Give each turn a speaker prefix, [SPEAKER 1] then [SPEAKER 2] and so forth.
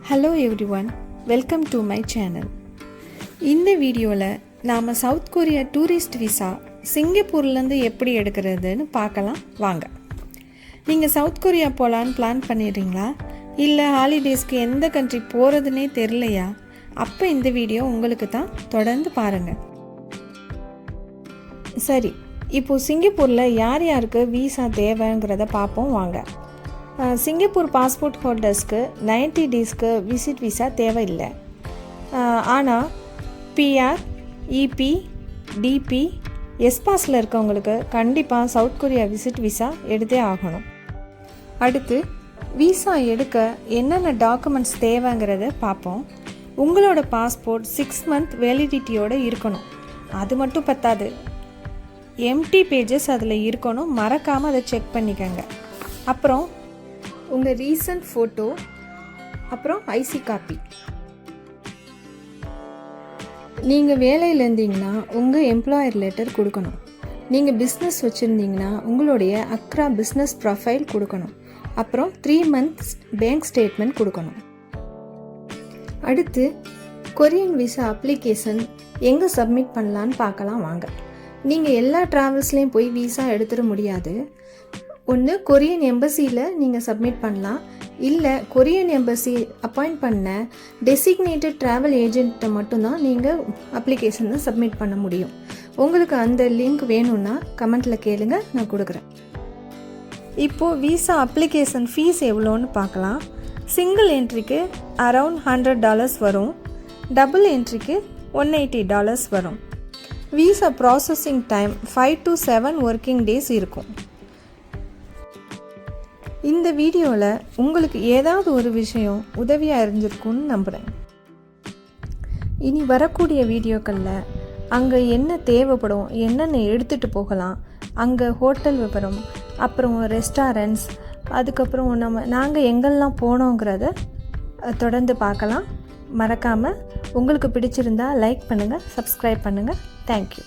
[SPEAKER 1] Hello everyone, welcome to my channel. இந்த வீடியோவில் நாம் சவுத் கொரியா டூரிஸ்ட் விசா சிங்கப்பூர்லேருந்து எப்படி எடுக்கிறதுன்னு பார்க்கலாம் வாங்க. நீங்கள் சவுத் கொரியா போகலான்னு பிளான் பண்ணிடுறீங்களா? இல்லை ஹாலிடேஸ்க்கு எந்த கண்ட்ரி போகிறதுனே தெரிலையா? அப்போ இந்த வீடியோ உங்களுக்கு தான், தொடர்ந்து பாருங்கள். சரி, இப்போது சிங்கப்பூரில் யார் யாருக்கு விசா தேவைங்கிறத பார்ப்போம் வாங்க. சிங்கப்பூர் பாஸ்போர்ட் ஹோல்டர்ஸ்க்கு 90 டேஸ்க்கு விசிட் விசா தேவையில்லை. ஆனால் பிஆர், இபி, டிபி, எஸ்பாஸில் இருக்கவங்களுக்கு கண்டிப்பாக சவுத் கொரியா விசிட் விசா எடுத்தே ஆகணும். அடுத்து விசா எடுக்க என்னென்ன டாக்குமெண்ட்ஸ் தேவைங்கிறத பார்ப்போம். உங்களோட பாஸ்போர்ட் 6 மந்த் வேலிடிட்டியோடு இருக்கணும். அது மட்டும் பத்தாது, எம்டி பேஜஸ் அதில் இருக்கணும். மறக்காமல் அதை செக் பண்ணிக்கோங்க. அப்புறம் உங்கள் ரீசன்ட் ஃபோட்டோ, அப்புறம் ஐசி காப்பி. நீங்கள் வேலையில் இருந்தீங்கன்னா உங்கள் எம்ப்ளாயர் லெட்டர் கொடுக்கணும். நீங்கள் பிஸ்னஸ் வச்சுருந்தீங்கன்னா உங்களுடைய அக்ரா பிஸ்னஸ் ப்ரொஃபைல் கொடுக்கணும். அப்புறம் 3 மந்த்ஸ் பேங்க் ஸ்டேட்மெண்ட் கொடுக்கணும். அடுத்து கொரியன் விசா அப்ளிகேஷன் எங்கே சப்மிட் பண்ணலான்னு பார்க்கலாம் வாங்க. நீங்கள் எல்லா ட்ராவல்ஸ்லேயும் போய் விசா எடுத்துட முடியாது. ஒன்று கொரியன் எம்பசியில் நீங்கள் சப்மிட் பண்ணலாம். இல்லை கொரியன் எம்பசி அப்பாயிண்ட் பண்ண டெசிக்னேட்டட் ட்ராவல் ஏஜென்ட்டை மட்டும்தான் நீங்கள் அப்ளிகேஷனை சப்மிட் பண்ண முடியும். உங்களுக்கு அந்த லிங்க் வேணும்னா கமெண்ட்டில் கேளுங்க, நான் கொடுக்குறேன். இப்போது விசா அப்ளிகேஷன் ஃபீஸ் எவ்வளோன்னு பார்க்கலாம். சிங்கிள் என்ட்ரிக்கு அரவுண்ட் $100 வரும். டபுள் என்ட்ரிக்கு $180 வரும். Visa processing time 5 to 7 working days இருக்கும். இந்த வீடியோவில் உங்களுக்கு ஏதாவது ஒரு விஷயம் உதவியாக இருந்திருக்கும்னு நம்புகிறேன். இனி வரக்கூடிய வீடியோக்களில் அங்கே என்ன தேவைப்படும், என்னென்ன எடுத்துகிட்டு போகலாம், அங்கே ஹோட்டல் விவரம், அப்புறம் ரெஸ்டாரண்ட்ஸ், அதுக்கப்புறம் நாங்கள் எங்கெல்லாம் போனோங்கிறத தொடர்ந்து பார்க்கலாம். மறக்காமல் உங்களுக்கு பிடிச்சிருந்தா லைக் பண்ணுங்கள், சப்ஸ்கிரைப் பண்ணுங்கள். தேங்க்யூ.